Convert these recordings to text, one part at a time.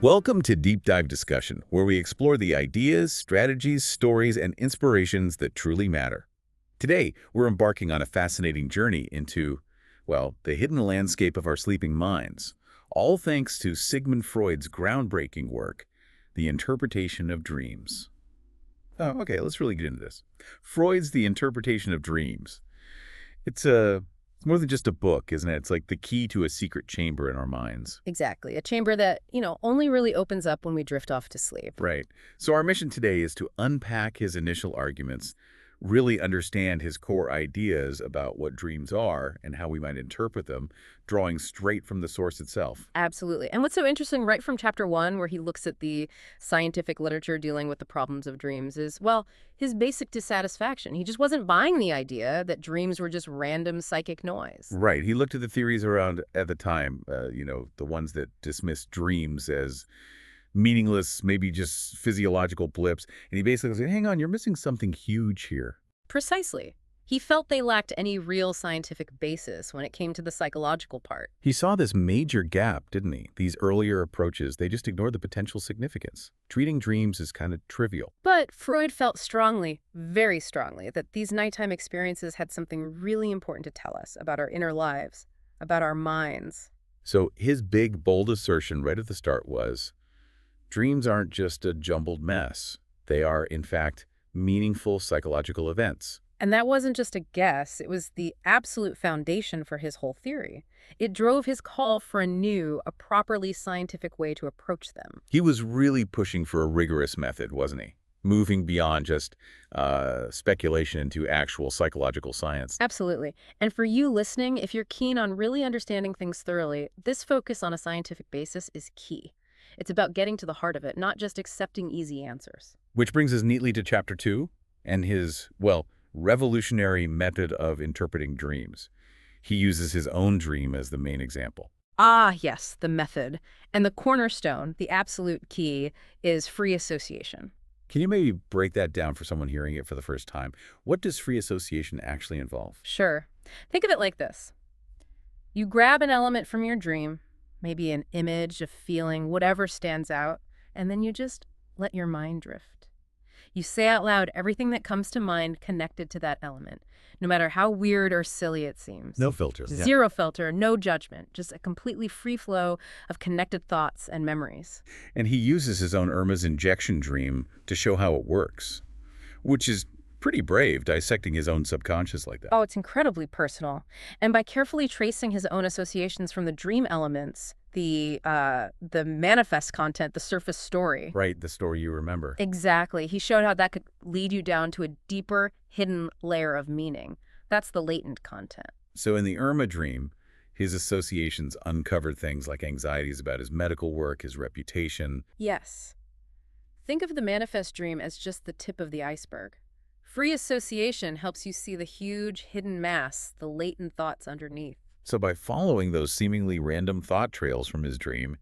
Welcome to Deep Dive Discussion, where we explore the ideas, strategies, stories, and inspirations that truly matter. Today, we're embarking on a fascinating journey into, well, the hidden landscape of our sleeping minds, all thanks to Sigmund Freud's groundbreaking work, The Interpretation of Dreams. Oh, okay, let's really get into this. Freud's The Interpretation of Dreams. It's more than just a book, isn't it? It's like the key to a secret chamber in our minds. Exactly. A chamber that, only really opens up when we drift off to sleep. Right. So our mission today is to unpack his initial arguments, really understand his core ideas about what dreams are and how we might interpret them, drawing straight from the source itself. Absolutely. And what's so interesting right from chapter 1, where he looks at the scientific literature dealing with the problems of dreams, is, well, his basic dissatisfaction. He just wasn't buying the idea that dreams were just random psychic noise. Right. He looked at the theories around at the time, the ones that dismissed dreams as meaningless, maybe just physiological blips. And he basically said, hang on, you're missing something huge here. Precisely. He felt they lacked any real scientific basis when it came to the psychological part. He saw this major gap, didn't he? These earlier approaches, they just ignored the potential significance. Treating dreams is kind of trivial. But Freud felt strongly, very strongly, that these nighttime experiences had something really important to tell us about our inner lives, about our minds. So his big, bold assertion right at the start was, dreams aren't just a jumbled mess. They are, in fact, meaningful psychological events. And that wasn't just a guess, it was the absolute foundation for his whole theory. It drove his call for a properly scientific way to approach them. He was really pushing for a rigorous method, wasn't he? Moving beyond just speculation into actual psychological science. Absolutely. And for you listening, if you're keen on really understanding things thoroughly, this focus on a scientific basis is key. It's about getting to the heart of it, not just accepting easy answers. Which brings us neatly to chapter 2 and his, revolutionary method of interpreting dreams. He uses his own dream as the main example. Ah, yes, the method. And the cornerstone, the absolute key, is free association. Can you maybe break that down for someone hearing it for the first time? What does free association actually involve? Sure. Think of it like this. You grab an element from your dream, maybe an image, a feeling, whatever stands out, and then you just let your mind drift. You say out loud everything that comes to mind connected to that element, no matter how weird or silly it seems. No filter. Zero filter, no judgment, just a completely free flow of connected thoughts and memories. And he uses his own Irma's injection dream to show how it works, which is pretty brave, dissecting his own subconscious like that. Oh, it's incredibly personal. And by carefully tracing his own associations from the dream elements, the manifest content, the surface story. Right, the story you remember. Exactly. He showed how that could lead you down to a deeper, hidden layer of meaning. That's the latent content. So in the Irma dream, his associations uncovered things like anxieties about his medical work, his reputation. Yes. Think of the manifest dream as just the tip of the iceberg. Free association helps you see the huge hidden mass, the latent thoughts underneath. So by following those seemingly random thought trails from his dream,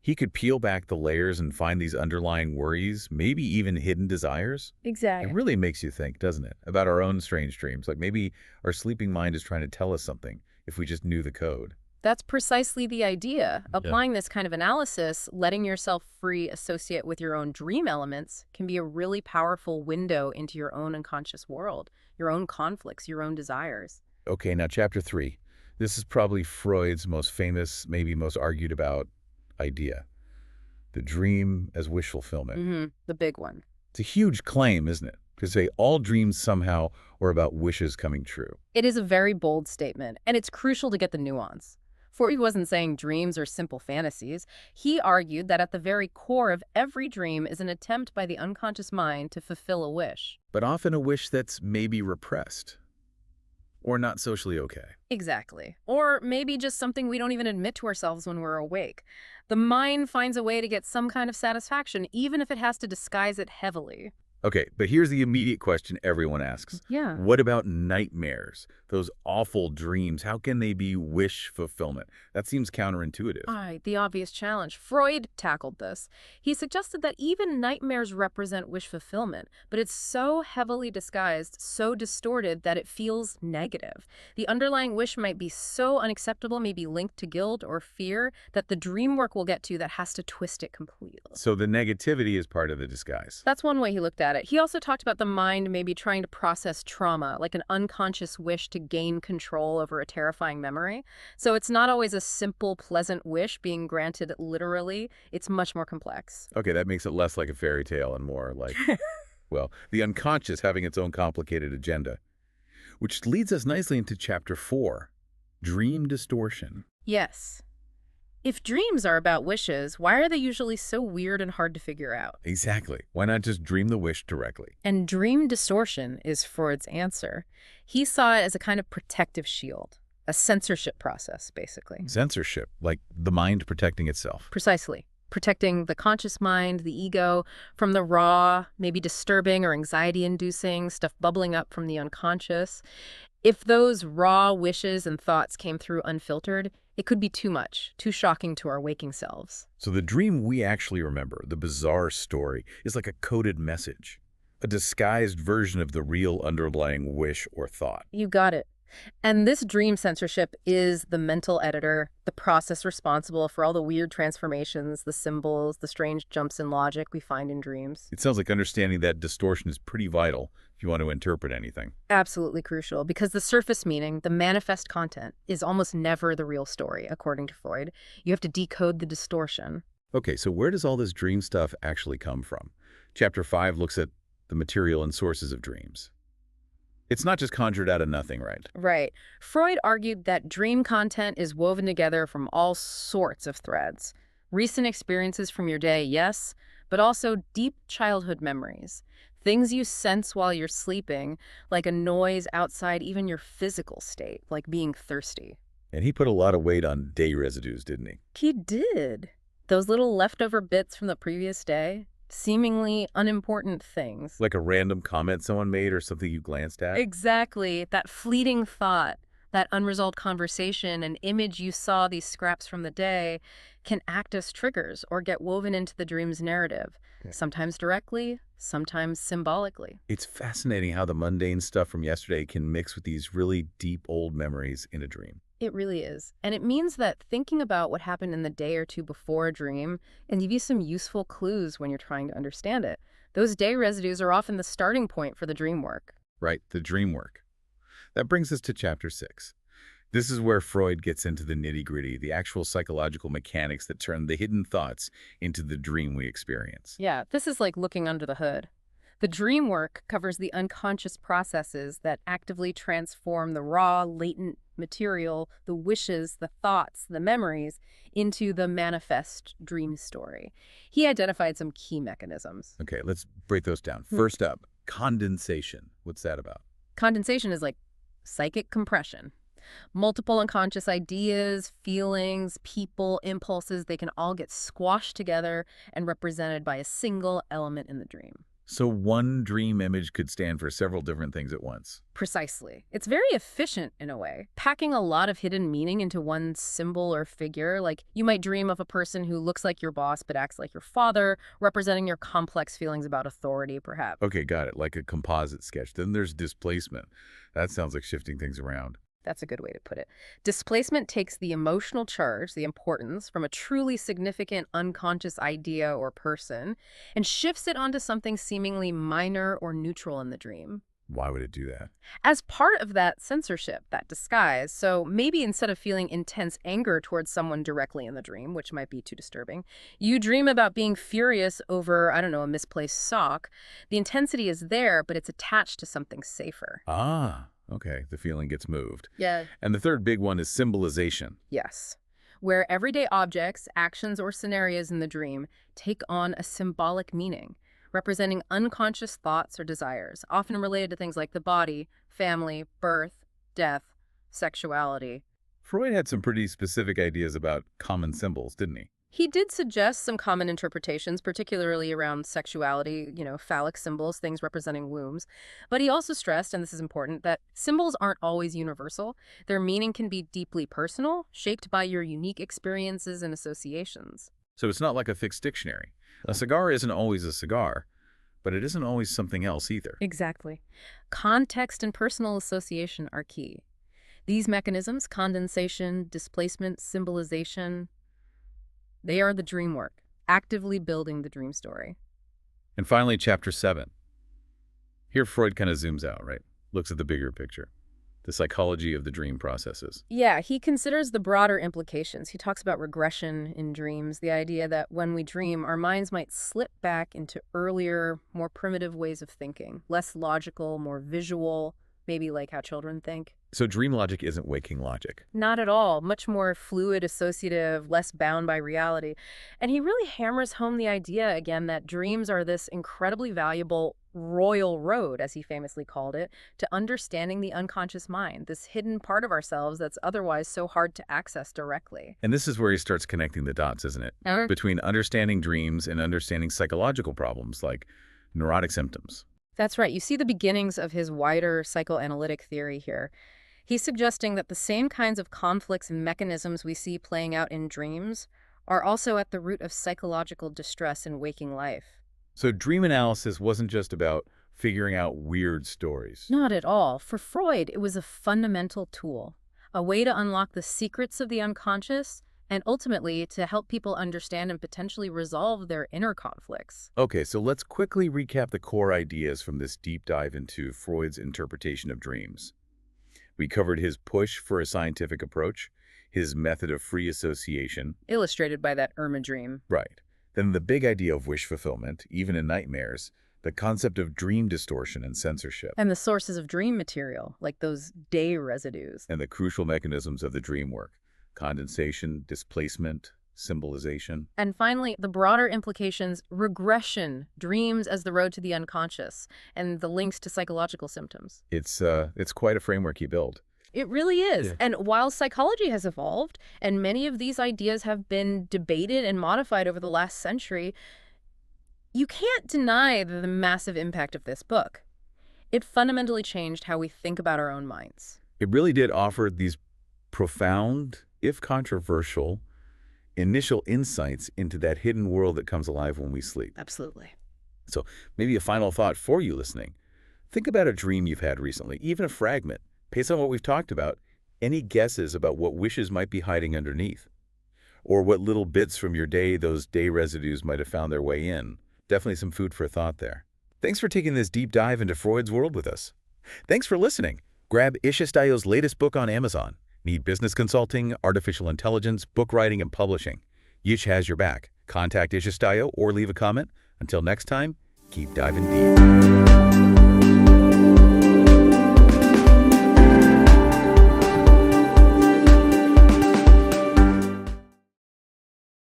he could peel back the layers and find these underlying worries, maybe even hidden desires. Exactly. It really makes you think, doesn't it, about our own strange dreams. Like maybe our sleeping mind is trying to tell us something if we just knew the code. That's precisely the idea. Applying this kind of analysis, letting yourself free associate with your own dream elements, can be a really powerful window into your own unconscious world, your own conflicts, your own desires. Okay, now chapter 3. This is probably Freud's most famous, maybe most argued about idea. The dream as wish fulfillment. The big one. It's a huge claim, isn't it? To say all dreams somehow are about wishes coming true. It is a very bold statement, and it's crucial to get the nuance. Freud wasn't saying dreams are simple fantasies. He argued that at the very core of every dream is an attempt by the unconscious mind to fulfill a wish. But often a wish that's maybe repressed or not socially okay. Exactly. Or maybe just something we don't even admit to ourselves when we're awake. The mind finds a way to get some kind of satisfaction, even if it has to disguise it heavily. Okay, but here's the immediate question everyone asks. Yeah. What about nightmares? Those awful dreams, how can they be wish fulfillment? That seems counterintuitive. The obvious challenge. Freud tackled this. He suggested that even nightmares represent wish fulfillment, but it's so heavily disguised, so distorted that it feels negative. The underlying wish might be so unacceptable, maybe linked to guilt or fear, that the dream work we'll get to that has to twist it completely. So the negativity is part of the disguise. That's one way he looked at it. He also talked about the mind maybe trying to process trauma, like an unconscious wish to gain control over a terrifying memory. So it's not always a simple, pleasant wish being granted literally. It's much more complex. Okay, that makes it less like a fairy tale and more like, well, the unconscious having its own complicated agenda. Which leads us nicely into Chapter 4, Dream Distortion. Yes. If dreams are about wishes, why are they usually so weird and hard to figure out? Exactly. Why not just dream the wish directly? And dream distortion is Freud's answer. He saw it as a kind of protective shield, a censorship process, basically. Censorship, like the mind protecting itself. Precisely. Protecting the conscious mind, the ego, from the raw, maybe disturbing or anxiety-inducing stuff bubbling up from the unconscious. If those raw wishes and thoughts came through unfiltered, it could be too much, too shocking to our waking selves. So the dream we actually remember, the bizarre story, is like a coded message, a disguised version of the real underlying wish or thought. You got it. And this dream censorship is the mental editor, the process responsible for all the weird transformations, the symbols, the strange jumps in logic we find in dreams. It sounds like understanding that distortion is pretty vital if you want to interpret anything. Absolutely crucial, because the surface meaning, the manifest content, is almost never the real story, according to Freud. You have to decode the distortion. Okay, so where does all this dream stuff actually come from? Chapter 5 looks at the material and sources of dreams. It's not just conjured out of nothing, right? Right. Freud argued that dream content is woven together from all sorts of threads. Recent experiences from your day, yes, but also deep childhood memories. Things you sense while you're sleeping, like a noise outside even your physical state, like being thirsty. And he put a lot of weight on day residues, didn't he? He did. Those little leftover bits from the previous day, seemingly unimportant things. Like a random comment someone made or something you glanced at? Exactly. That fleeting thought, that unresolved conversation, an image you saw, these scraps from the day, can act as triggers or get woven into the dream's narrative, sometimes directly, sometimes symbolically. It's fascinating how the mundane stuff from yesterday can mix with these really deep old memories in a dream. It really is. And it means that thinking about what happened in the day or two before a dream can give you some useful clues when you're trying to understand it. Those day residues are often the starting point for the dream work. Right, the dream work. That brings us to Chapter 6. This is where Freud gets into the nitty-gritty, the actual psychological mechanics that turn the hidden thoughts into the dream we experience. Yeah, this is like looking under the hood. The dream work covers the unconscious processes that actively transform the raw, latent material, the wishes, the thoughts, the memories, into the manifest dream story. He identified some key mechanisms. Okay, let's break those down. First up, condensation. What's that about? Condensation is like psychic compression. Multiple unconscious ideas, feelings, people, impulses, they can all get squashed together and represented by a single element in the dream. So one dream image could stand for several different things at once. Precisely. It's very efficient in a way, packing a lot of hidden meaning into one symbol or figure. Like you might dream of a person who looks like your boss but acts like your father, representing your complex feelings about authority, perhaps. Okay, got it. Like a composite sketch. Then there's displacement. That sounds like shifting things around. That's a good way to put it. Displacement takes the emotional charge, the importance, from a truly significant unconscious idea or person and shifts it onto something seemingly minor or neutral in the dream. Why would it do that? As part of that censorship, that disguise, so maybe instead of feeling intense anger towards someone directly in the dream, which might be too disturbing, you dream about being furious over, I don't know, a misplaced sock. The intensity is there, but it's attached to something safer. Ah. Okay, the feeling gets moved. Yeah. And the third big one is symbolization. Yes. Where everyday objects, actions, or scenarios in the dream take on a symbolic meaning, representing unconscious thoughts or desires, often related to things like the body, family, birth, death, sexuality. Freud had some pretty specific ideas about common symbols, didn't he? He did suggest some common interpretations, particularly around sexuality, phallic symbols, things representing wombs. But he also stressed, and this is important, that symbols aren't always universal. Their meaning can be deeply personal, shaped by your unique experiences and associations. So it's not like a fixed dictionary. A cigar isn't always a cigar, but it isn't always something else either. Exactly. Context and personal association are key. These mechanisms, condensation, displacement, symbolization, they are the dream work, actively building the dream story. And finally, chapter 7. Here Freud kind of zooms out, right? Looks at the bigger picture, the psychology of the dream processes. Yeah, he considers the broader implications. He talks about regression in dreams, the idea that when we dream, our minds might slip back into earlier, more primitive ways of thinking, less logical, more visual, maybe like how children think. So dream logic isn't waking logic. Not at all. Much more fluid, associative, less bound by reality. And he really hammers home the idea again that dreams are this incredibly valuable royal road, as he famously called it, to understanding the unconscious mind, this hidden part of ourselves that's otherwise so hard to access directly. And this is where he starts connecting the dots, isn't it? Between understanding dreams and understanding psychological problems like neurotic symptoms. That's right. You see the beginnings of his wider psychoanalytic theory here. He's suggesting that the same kinds of conflicts and mechanisms we see playing out in dreams are also at the root of psychological distress in waking life. So dream analysis wasn't just about figuring out weird stories. Not at all. For Freud, it was a fundamental tool, a way to unlock the secrets of the unconscious and ultimately to help people understand and potentially resolve their inner conflicts. Okay, so let's quickly recap the core ideas from this deep dive into Freud's interpretation of dreams. We covered his push for a scientific approach, his method of free association. Illustrated by that Irma dream. Right. Then the big idea of wish fulfillment, even in nightmares, the concept of dream distortion and censorship. And the sources of dream material, like those day residues. And the crucial mechanisms of the dream work, condensation, displacement, symbolization. And finally, the broader implications, regression, dreams as the road to the unconscious, and the links to psychological symptoms. It's quite a framework he built. It really is. Yeah. And while psychology has evolved, and many of these ideas have been debated and modified over the last century, you can't deny the massive impact of this book. It fundamentally changed how we think about our own minds. It really did offer these profound, if controversial, initial insights into that hidden world that comes alive when we sleep. Absolutely. So maybe a final thought for you listening. Think about a dream you've had recently, even a fragment. Based on what we've talked about, any guesses about what wishes might be hiding underneath? Or what little bits from your day those day residues might have found their way in? Definitely some food for thought there. Thanks for taking this deep dive into Freud's world with us. Thanks for listening. Grab Ysh Estayo's latest book on Amazon. Need business consulting, artificial intelligence, book writing, and publishing? Ysh has your back. Contact Ysh Estayo or leave a comment. Until next time, keep diving deep.